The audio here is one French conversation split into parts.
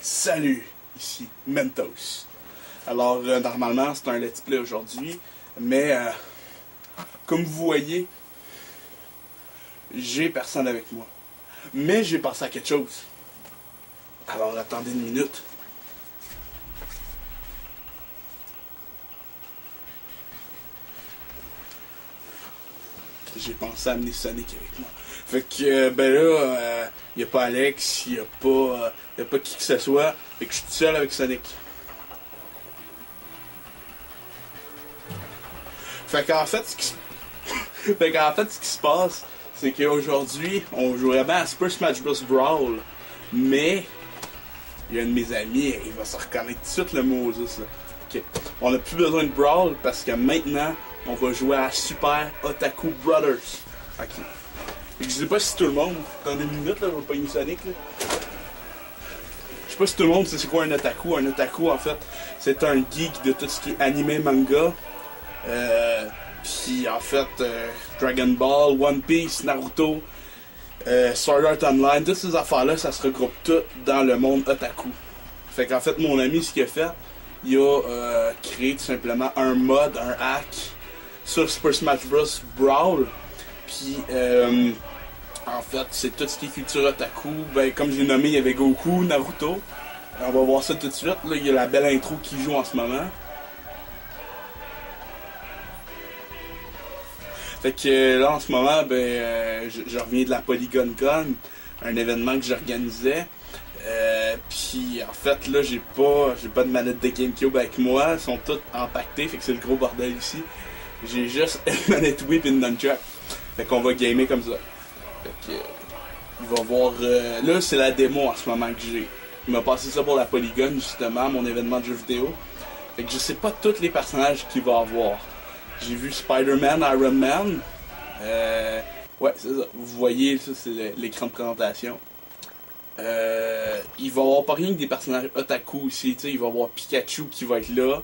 Salut, ici Mentos. Alors, normalement, c'est un let's play aujourd'hui, mais comme vous voyez, j'ai personne avec moi. Mais j'ai pensé à quelque chose. Alors, attendez une minute. J'ai pensé à amener Sonic avec moi. Fait que, ben là, y a pas Alex, y a pas qui que ce soit. Fait que je suis tout seul avec Sonic. Fait qu'en fait, ce qui se passe, c'est qu'aujourd'hui, on joue vraiment à Super Smash Bros. Brawl. Mais, il y a un de mes amis, il va se reconnaître tout de suite le Moses. Là. Ok. On n'a plus besoin de Brawl parce que maintenant, on va jouer à Super Otaku Brothers. Ok. Je sais pas si tout le monde, dans une minute, là, on va pas une Sonic. Là. Je sais pas si tout le monde sait c'est quoi un otaku. Un otaku, en fait, c'est un geek de tout ce qui est anime, manga. Puis en fait, Dragon Ball, One Piece, Naruto, Sword Art Online, toutes ces affaires-là, ça se regroupe tout dans le monde otaku. Fait qu'en fait, mon ami, ce qu'il a fait, il a créé tout simplement un mod, un hack sur Super Smash Bros. Brawl. Puis en fait, c'est tout ce qui est culture otaku. Ben, comme j'ai nommé, il y avait Goku, Naruto. On va voir ça tout de suite. Là, il y a la belle intro qui joue en ce moment. Fait que là, en ce moment, ben, je reviens de la Polygon Con, un événement que j'organisais. Puis en fait, là, j'ai pas de manette de GameCube avec moi. Ils sont toutes empaquetées, fait que c'est le gros bordel ici. J'ai juste une manette Whip et une nunchuck. Fait qu'on va gamer comme ça. Fait que, il va voir... là, c'est la démo en ce moment que j'ai. Il m'a passé ça pour la Polygon, justement, mon événement de jeux vidéo. Fait que je sais pas tous les personnages qu'il va avoir. J'ai vu Spider-Man, Iron Man. Ouais, c'est ça. Vous voyez, ça, c'est l'écran de présentation. Il va y avoir pas rien que des personnages otaku aussi. T'sais, il va y avoir Pikachu qui va être là.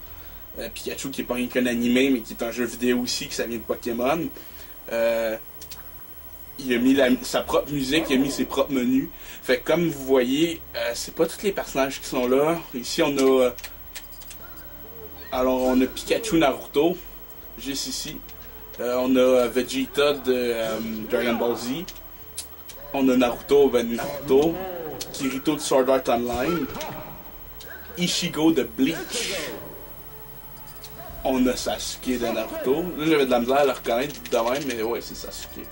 Pikachu qui est pas rien qu'un animé, mais qui est un jeu vidéo aussi, que ça vient de Pokémon. Il a mis sa propre musique, il a mis ses propres menus. Fait que comme vous voyez, c'est pas tous les personnages qui sont là. Ici on a... alors on a Pikachu Naruto, juste ici. On a Vegeta de Dragon Ball Z. On a Naruto, Naruto. Kirito de Sword Art Online. Ishigo de Bleach. On a Sasuke de Naruto. Là j'avais de la misère à le reconnaître de même, mais ouais, c'est Sasuke.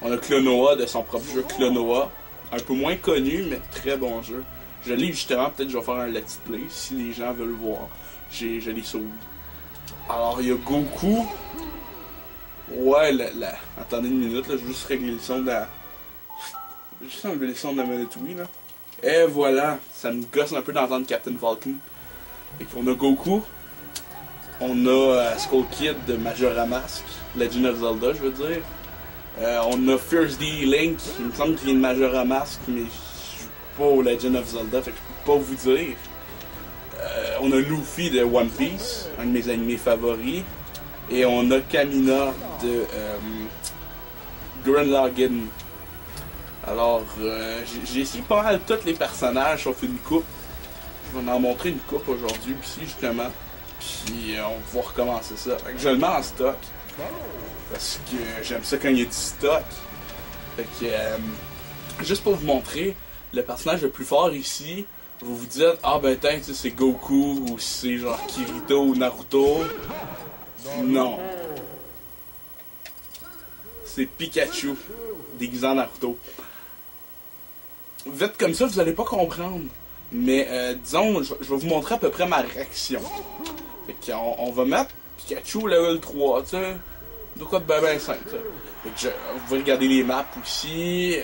On a Klonoa de son propre jeu Klonoa. Un peu moins connu, mais très bon jeu. Je l'ai justement, peut-être que je vais faire un let's play si les gens veulent voir. Je l'ai sauvé. Alors il y a Goku. Ouais, attendez une minute, là, je vais juste régler le son de la... Je vais juste enlever le son de la manette Wii, là. Et voilà, ça me gosse un peu d'entendre Captain Falcon. Et qu'on a Goku. On a Skull Kid de Majora Mask, Legend of Zelda, je veux dire. On a Fierce D Link, il me semble qu'il vient de Majora Mask, mais je joue pas au Legend of Zelda, fait que je peux pas vous dire. On a Luffy de One Piece, un de mes animés favoris. Et on a Kamina de Gurren Lagann. Alors, j'ai essayé pas mal tous les personnages, sauf une coupe. Je vais en montrer une coupe aujourd'hui, ici justement. Puis on va pouvoir recommencer ça. Fait que je le mets en stock. Parce que j'aime ça quand il y a du stock. Fait que, juste pour vous montrer, le personnage le plus fort ici, vous vous dites, ah ben tiens, c'est Goku, ou c'est genre Kirito ou Naruto. Non. C'est Pikachu, déguisé en Naruto. Vite comme ça, vous allez pas comprendre. Mais disons, je vais vous montrer à peu près ma réaction. Fait qu'on va mettre Pikachu level 3, tu sais. De quoi de ben simple, tu sais. Fait que vous pouvez regarder les maps aussi.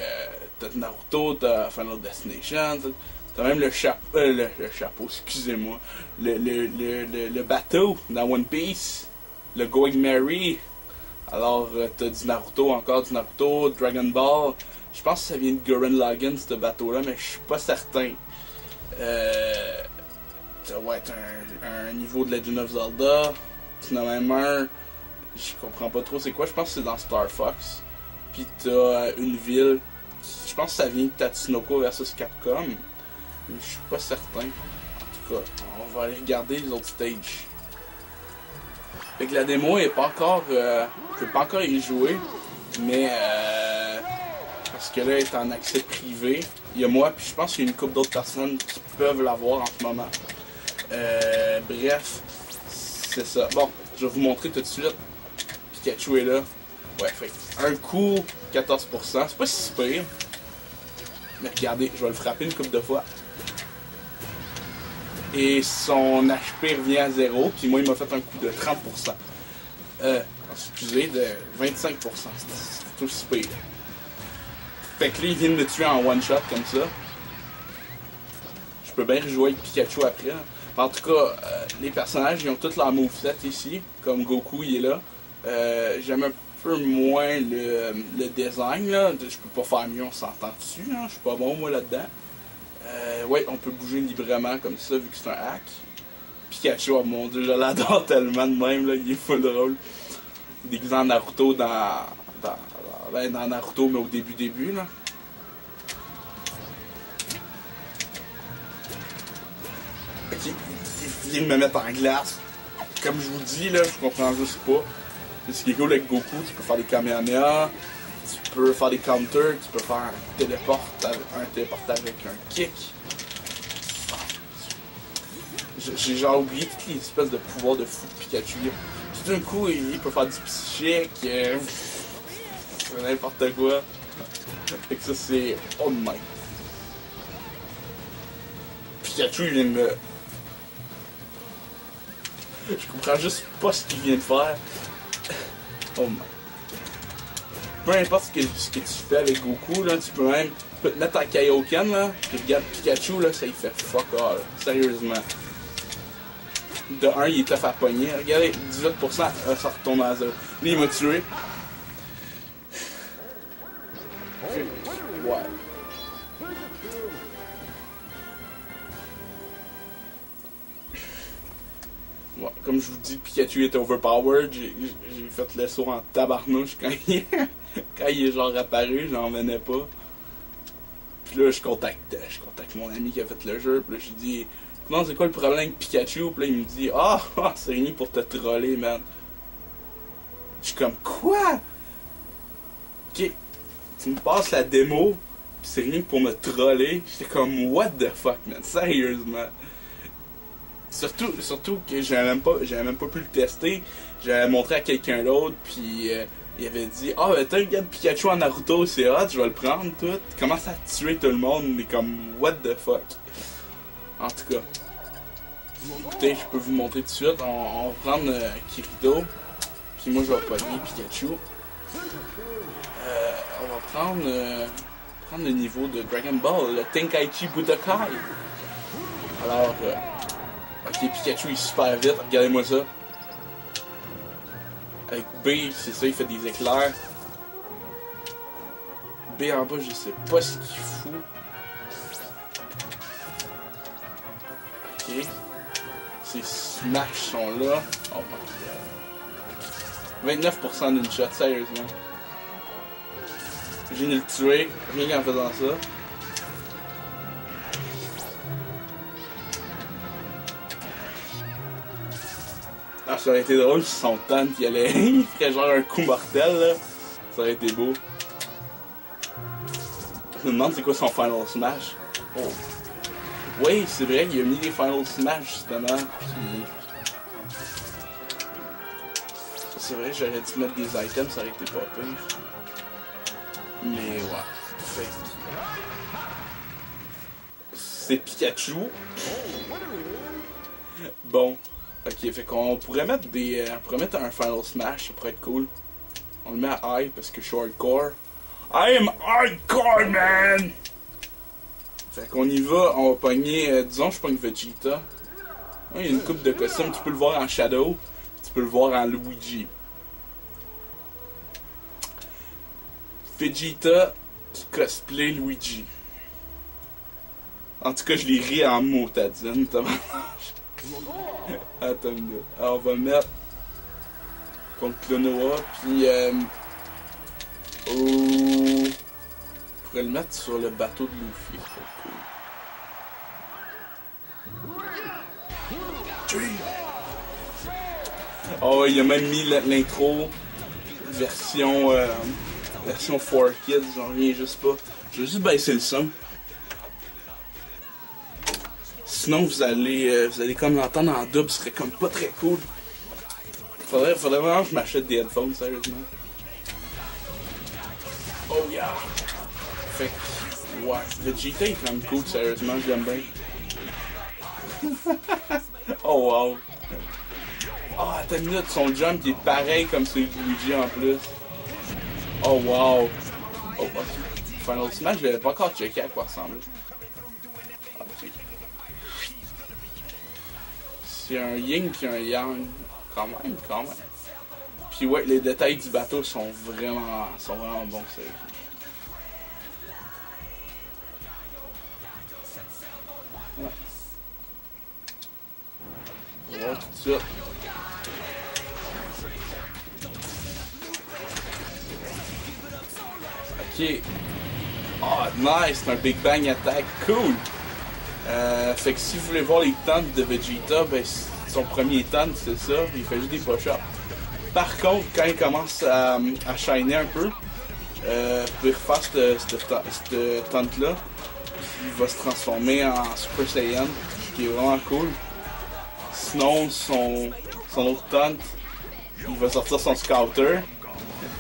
T'as Naruto, t'as Final Destination, t'as même le chapeau, excusez-moi. Le bateau dans One Piece. Le Going Merry. Alors, t'as du Naruto, encore du Naruto, Dragon Ball. Je pense que ça vient de Gurren Lagann, ce bateau-là, mais je suis pas certain. Ouais, t'as un niveau de Legend of Zelda. T'en as même un. Je comprends pas trop c'est quoi, je pense que c'est dans Star Fox. Puis t'as une ville. Je pense que ça vient de Tatsunoko versus Capcom. Mais je suis pas certain. En tout cas, on va aller regarder les autres stages. Fait que la démo est pas encore... je peux pas encore y jouer. Mais... parce que là, elle est en accès privé. Il y a moi, puis je pense qu'il y a une couple d'autres personnes qui peuvent l'avoir en ce moment. Bref, c'est ça. Bon, je vais vous montrer tout de suite. Pikachu est là. Ouais, fait un coup, 14%. C'est pas si pire. Mais regardez, je vais le frapper une couple de fois. Et son HP revient à 0. Puis moi, il m'a fait un coup de 30%. Excusez, de 25%. C'est tout si pire. Fait que là, il vient de me tuer en one shot comme ça. Je peux bien rejouer avec Pikachu après. En tout cas, les personnages, ils ont tous leur moveset ici. Comme Goku, il est là. J'aime un peu moins le design, là. Je peux pas faire mieux, on s'entend dessus. Hein? Je suis pas bon, moi, là-dedans. Ouais, on peut bouger librement comme ça, vu que c'est un hack. Pikachu, oh mon dieu, je l'adore tellement de même, là. Il est full drôle. Déguisé en Naruto dans Naruto, mais au début, là. Ok, il vient de me mettre en glace. Comme je vous dis, là, je comprends juste pas. Ce qui est cool avec Goku, tu peux faire des Kamehameha, tu peux faire des counters, tu peux faire un téléportage avec un kick. J'ai genre oublié toutes les espèces de pouvoirs de fou de Pikachu. Tout d'un coup, il peut faire du psychique, c'est n'importe quoi. Fait que ça, c'est oh my. Pikachu, il vient de me... Je comprends juste pas ce qu'il vient de faire. Oh my. Peu importe ce que tu fais avec Goku, là, tu peux même te mettre en Kaioken, là, puis regarde Pikachu, là, ça il fait fuck all, sérieusement. De 1, il est tough à pogner. Regardez, 18%, ça retombe à 0. Lui, il m'a tué. Ouais. Ouais, comme je vous dis, Pikachu était overpowered. J'ai fait le saut en tabarnouche quand il est genre apparu, j'en venais pas. Puis là, je contacte mon ami qui a fait le jeu. Puis là, j'ai dit, non, c'est quoi le problème avec Pikachu? Puis là, il me dit, c'est rien pour te troller, man. Je suis comme, quoi? Ok, tu me passes la démo, pis c'est rien pour me troller. J'étais comme, what the fuck, man? Sérieusement. Surtout que j'avais même pas pu le tester. J'avais montré à quelqu'un d'autre, puis il avait dit, ben t'as regarde Pikachu en Naruto, c'est hot, je vais le prendre, tout. Il commence à tuer tout le monde, mais comme, what the fuck? En tout cas. Écoutez, je peux vous montrer tout de suite. On va prendre Kirito, puis moi je vais pogner Pikachu. On va prendre le niveau de Dragon Ball, le Tenkaichi Budokai. Alors, ok, Pikachu il est super vite, regardez-moi ça. Avec B, c'est ça, il fait des éclairs. B en bas, je sais pas ce qu'il fout. Ok. Ces smash sont là. Oh my god. 29% d'une shot, sérieusement. J'ai de le tuer, rien qu'en faisant ça. Ça aurait été drôle si son tan il ferait genre un coup mortel là. Ça aurait été beau. Je me demande c'est quoi son Final Smash. Oh. Oui, c'est vrai qu'il a mis les Final Smash justement. Puis... c'est vrai, j'aurais dû mettre des items, ça aurait été pas pire. Mais ouais. Fait... c'est Pikachu. Bon. Ok, fait qu'on pourrait mettre un Final Smash, ça pourrait être cool. On le met à high parce que je suis hardcore. I am hardcore, man! Fait qu'on y va, on va pogner, disons je pogne Vegeta. Il y a une coupe de costumes, tu peux le voir en Shadow, tu peux le voir en Luigi. Vegeta qui cosplay Luigi. En tout cas, je l'ai ri en motadine, Attends une minute. Alors, on va mettre contre Klonoa, puis on pourrait le mettre sur le bateau de Luffy. Cool. Oh, il a même mis l'intro version 4Kids, j'en reviens juste pas. Je vais juste baisser le son. Sinon vous allez comme l'entendre en double, ce serait comme pas très cool. Faudrait vraiment que je m'achète des headphones, sérieusement. Oh yeah! Fait que, ouais, Vegeta est quand même cool, sérieusement, je l'aime bien. Oh wow! Oh, attends une minute, son jump il est pareil comme celui de Luigi en plus. Oh wow! Oh, ok. Final Smash, je l'avais pas encore checké à quoi ressemble. Ah, check. C'est un yin puis un yang. Quand même, quand même. Puis ouais, les détails du bateau sont vraiment bons, sérieux. Ouais. On va voir tout de suite. Ok. Oh, nice, c'est un Big Bang Attack. Cool! Fait que si vous voulez voir les taunts de Vegeta, ben son premier taunt, c'est ça, il fait juste des push-ups. Par contre, quand il commence à shiner un peu, vous pouvez refaire cette taunt-là. Il va se transformer en Super Saiyan, ce qui est vraiment cool. Sinon, son autre taunt, il va sortir son Scouter.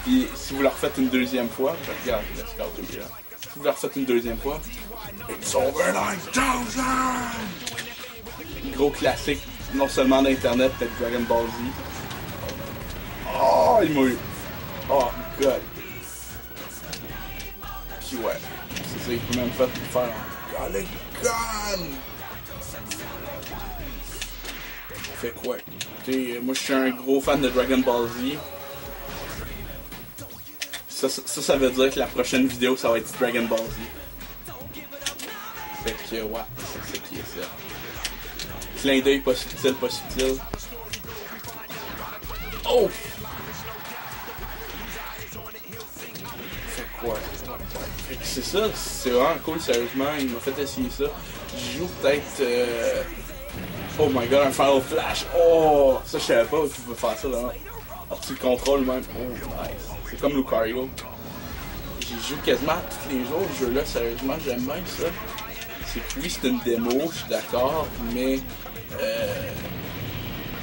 Puis si vous le refaites une deuxième fois, regarde, le Scouter est là. Si vous le refaites une deuxième fois, It's over 9000! Gros classique, non seulement d'internet, mais de Dragon Ball Z. Oh, il m'a eu. Oh, god. Puis ouais, c'est ça, il peut même faire un Golden Gun! Fait que ouais. Écoutez, moi je suis un gros fan de Dragon Ball Z. Ça veut dire que la prochaine vidéo, ça va être Dragon Ball Z. Fait que, ouais, c'est ça qui est ça. Clin d'œil pas subtil, pas subtil. Oh! Fait quoi? Fait que c'est ça, c'est vraiment cool, sérieusement. Il m'a fait essayer ça. Je joue peut-être... Oh my god, un Final Flash! Oh! Ça, je savais pas que tu pouvais faire ça, là. Alors, tu le contrôles même. Oh, nice. C'est comme Lucario. J'y joue quasiment tous les jours, ce jeu-là, sérieusement, j'aime bien ça. C'est que oui, c'est une démo, je suis d'accord, mais je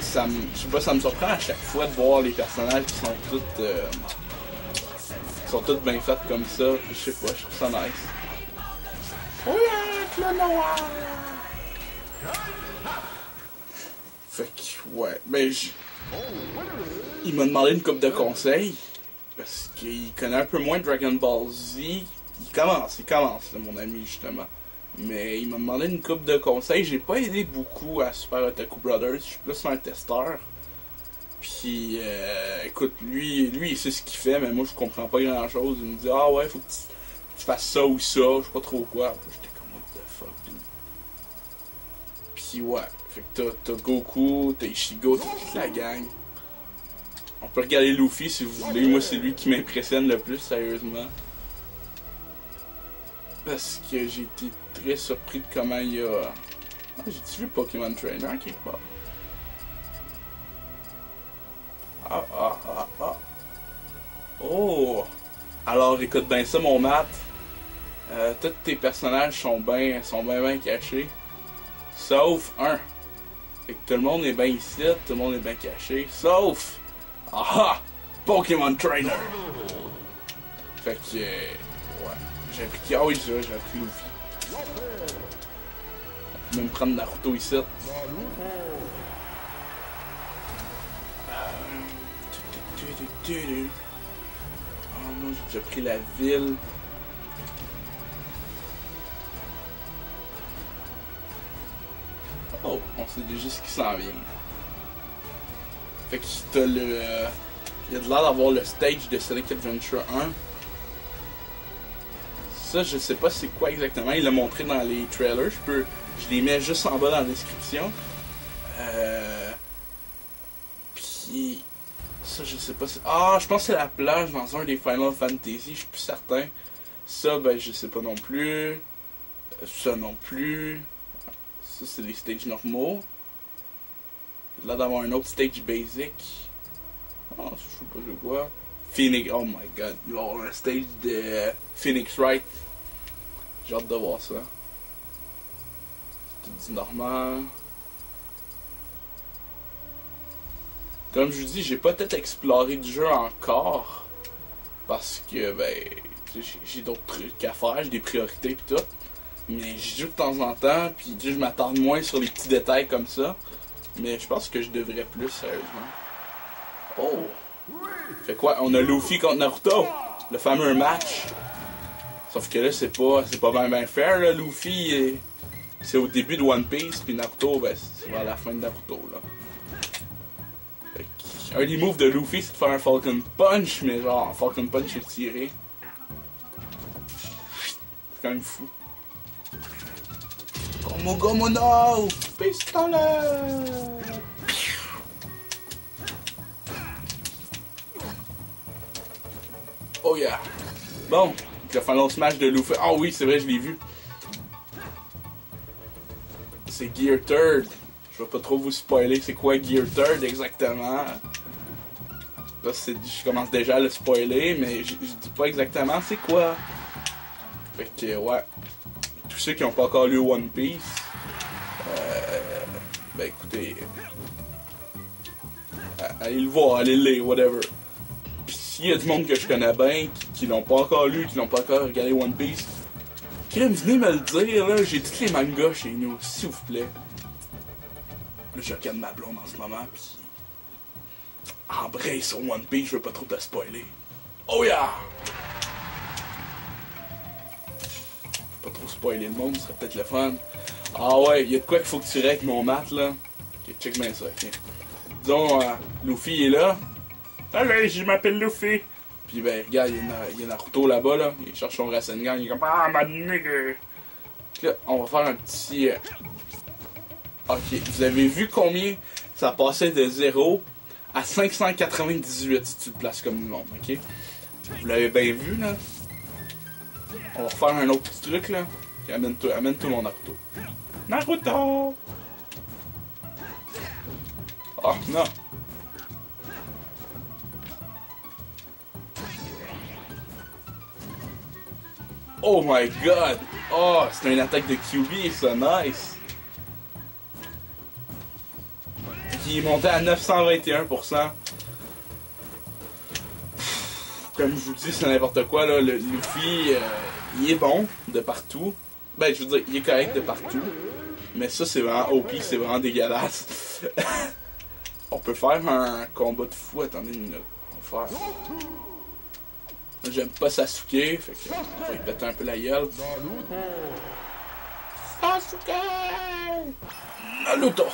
sais pas, ça me surprend à chaque fois de voir les personnages qui sont toutes bien faites comme ça, puis je sais pas, je trouve ça nice. Oh yeah, le noir! Fait que, ouais, ben il m'a demandé une couple de conseils. Parce qu'il connaît un peu moins Dragon Ball Z. Il commence, là, mon ami, justement. Mais il m'a demandé une couple de conseils. J'ai pas aidé beaucoup à Super Otaku Brothers. Je suis plus un testeur. Puis, écoute, lui, il sait ce qu'il fait, mais moi, je comprends pas grand chose. Il me dit, ah ouais, faut que tu fasses ça ou ça, je sais pas trop quoi. J'étais comme, what the fuck, dude. Puis, ouais. Fait que t'as Goku, t'as Ichigo, t'as toute la gang. On peut regarder Luffy si vous voulez. Moi, c'est lui qui m'impressionne le plus, sérieusement. Parce que j'ai été très surpris de comment il a... Ah, j'ai-tu vu Pokémon Trainer quelque part? Ah. Oh! Alors, écoute bien ça, mon Matt. Tous tes personnages sont bien cachés. Sauf un. Fait que tout le monde est bien ici, tout le monde est bien caché. Sauf... Ah! Pokémon Trainer! Fait que... ouais. J'ai appris qui? Ah oui, j'ai appris Luffy. On peut même prendre Naruto ici. Oh non, j'ai déjà pris la ville. Oh, on sait déjà ce qui s'en vient. Fait que t'as le... il y a de l'air d'avoir le stage de Sonic Adventure 1. Ça, je sais pas c'est quoi exactement. Il l'a montré dans les trailers. Je les mets juste en bas dans la description. Puis... ça, je sais pas. Ah, je pense que c'est la plage dans un des Final Fantasy. Je suis plus certain. Ça, ben, je sais pas non plus. Ça non plus. Ça, c'est les stages normaux. Là d'avoir un autre stage basic. Oh, je sais pas de quoi. Phoenix, oh my god, il va y avoir un stage de Phoenix Wright. J'ai hâte de voir ça. C'est du normal. Comme je vous dis, j'ai pas peut-être exploré du jeu encore. Parce que, ben, j'ai d'autres trucs à faire, j'ai des priorités pis tout. Mais j'y joue de temps en temps, pis je m'attarde moins sur les petits détails comme ça. Mais je pense que je devrais plus, sérieusement. Oh! Fait quoi? On a Luffy contre Naruto! Le fameux match! Sauf que là, c'est pas bien fair, là. Luffy, c'est au début de One Piece, puis Naruto, ben, c'est vers la fin de Naruto, là. Fait que, un des moves de Luffy, c'est de faire un Falcon Punch, mais genre, un Falcon Punch étiré. C'est quand même fou. Gomu Gomu no! Pistolet! Oh yeah! Bon, le final smash de Luffy. Ah oui, c'est vrai, je l'ai vu. C'est Gear Third. Je vais pas trop vous spoiler c'est quoi Gear Third exactement. Là, je commence déjà à le spoiler, mais je dis pas exactement c'est quoi. Fait que, ouais. Tous ceux qui n'ont pas encore lu One Piece, ben écoutez, allez le voir, allez le lire, whatever. Pis s'il y a du monde que je connais bien, qui l'ont pas encore lu, qui n'ont pas encore regardé One Piece, venez me le dire, là, j'ai tous les mangas chez nous, s'il vous plaît. Là, je regarde ma blonde en ce moment, pis embraye sur One Piece, je veux pas trop te spoiler. Oh yeah! Pas trop spoiler le monde, ce serait peut-être le fun. Ah ouais, y'a de quoi qu'il faut que tu règles mon mat là. Ok, check bien ça, ok. Disons, Luffy est là. Allez, je m'appelle Luffy. Puis ben, regarde, il y a Naruto là-bas, là. Il cherche son Rasengan, il est comme ah, ma nigga. Là, on va faire un petit. Ok, vous avez vu combien ça passait de 0 à 598 si tu le places comme du monde, ok? Vous l'avez bien vu, là? On va refaire un autre petit truc, là. Qui amène tout le monde Naruto. Naruto! Oh, non! Oh my god! Oh, c'est une attaque de QB, ça, nice! Qui est monté à 921%. Comme je vous dis, c'est n'importe quoi, là. Le Luffy, il est bon de partout. Ben, je veux dire, il est correct de partout. Mais ça, c'est vraiment OP, c'est vraiment dégueulasse. On peut faire un combat de fou. Attendez une minute. On va faire. J'aime pas Sasuke, fait que on va lui péter un peu la gueule. Sasuke! Naruto!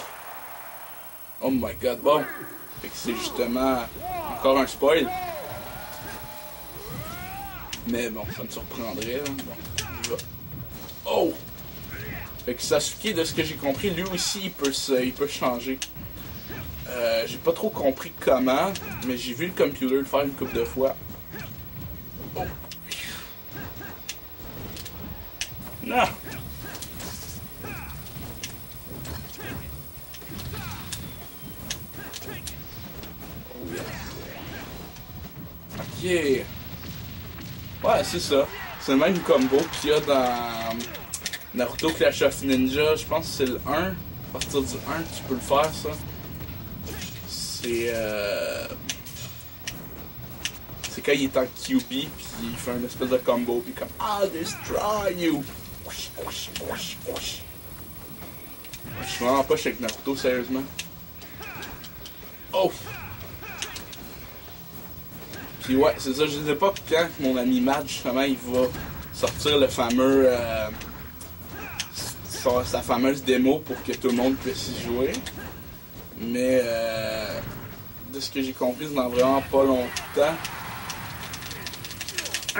Oh my god, bon. Fait que c'est justement encore un spoil. Mais bon, ça me surprendrait. Là. Bon, on y va. Oh! Fait que Sasuke, de ce que j'ai compris, lui aussi, il peut changer. J'ai pas trop compris comment, mais j'ai vu le computer le faire une couple de fois. Oh! Non! Oh yeah. Ok! Ouais, c'est ça. C'est le même combo qu'il y a dans Naruto Clash of Ninja. Je pense que c'est le 1. À partir du 1, tu peux le faire, ça. C'est quand il est en QB, puis il fait un espèce de combo, puis comme I'll destroy you! Je suis vraiment pas chez Naruto, sérieusement. Oh! Puis ouais, c'est ça, je sais pas quand mon ami Matt, justement, il va sortir le fameux sa fameuse démo pour que tout le monde puisse y jouer. Mais de ce que j'ai compris, c'est dans vraiment pas longtemps.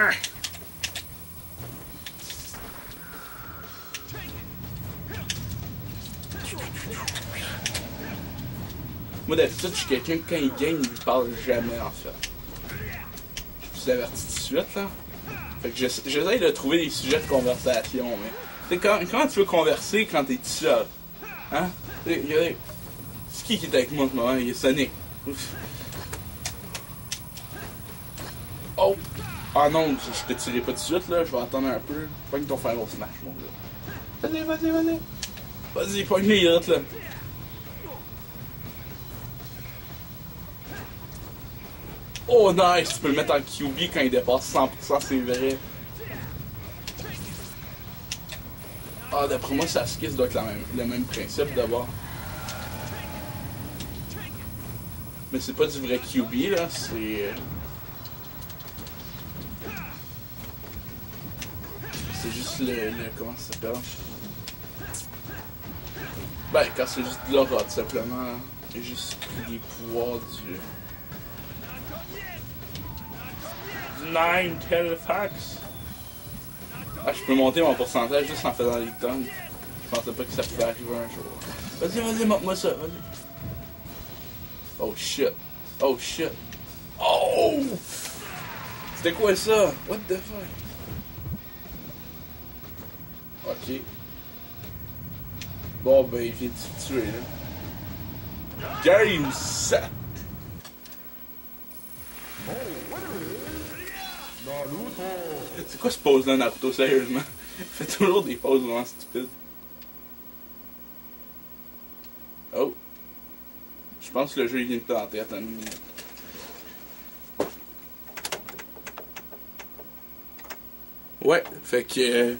Ah. Moi d'habitude, je suis quelqu'un quand il gagne, il parle jamais en fait. Je vous avertis tout de suite là. Fait que j'essaye de trouver des sujets de conversation, mais comment tu veux converser quand t'es tout seul? Hein? Ce qui est avec moi en ce moment? Il est Sonic. Ouf. Oh! Ah non, je te tirerai pas tout de suite, là. Je vais attendre un peu. Pogne ton Final Smash, mon gars. Vas-y, vas-y, vas-y. Vas-y, pogne les hits, là. Oh, nice! Tu peux le mettre en QB quand il dépasse 100%, c'est vrai. Ah, d'après moi, ça skis doit être le même principe d'abord. Mais c'est pas du vrai QB, là. C'est... C'est juste le comment ça s'appelle? Ben, quand c'est juste de l'aura, tout simplement. Et juste les pouvoirs du 9 Telefax. Ah, je peux monter mon pourcentage juste en faisant les tonnes. Je pensais pas que ça pouvait arriver un jour. Vas-y, vas-y, montre-moi ça, vas-y. Oh shit. Oh shit. Oh! C'était quoi ça? What the fuck? Ok. Bon, ben, il vient de se tuer, là. Game set! C'est quoi ce pose-là, Naruto, sérieusement? Il fait toujours des poses vraiment stupides. Oh. Je pense que le jeu il vient de tenter, attends une minute. Ouais, fait que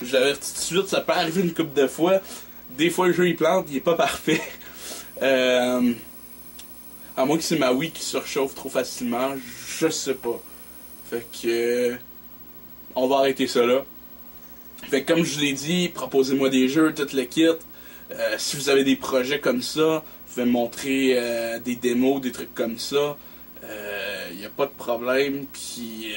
je l'avertis tout de suite, ça peut arriver une couple de fois. Des fois le jeu il plante, il est pas parfait. À moins que c'est ma Wii qui surchauffe trop facilement, je sais pas. Fait que on va arrêter ça là. Fait que comme je vous l'ai dit, proposez-moi des jeux, tout le kit. Si vous avez des projets comme ça, vous pouvez me montrer des démos, des trucs comme ça. Y a pas de problème. Puis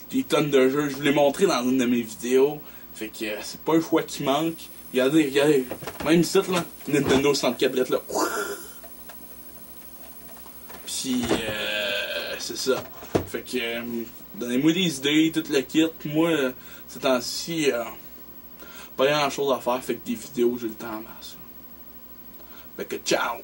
des tonnes de jeux, je vous l'ai montré dans une de mes vidéos. Fait que c'est pas un choix qui manque. Regardez, regardez. Même ici, là, Nintendo 64 là. Puis c'est ça. Fait que donnez-moi des idées, tout le kit. Moi, ces temps-ci, pas grand chose à faire. Fait que des vidéos, j'ai le temps en masse. Fait que ciao!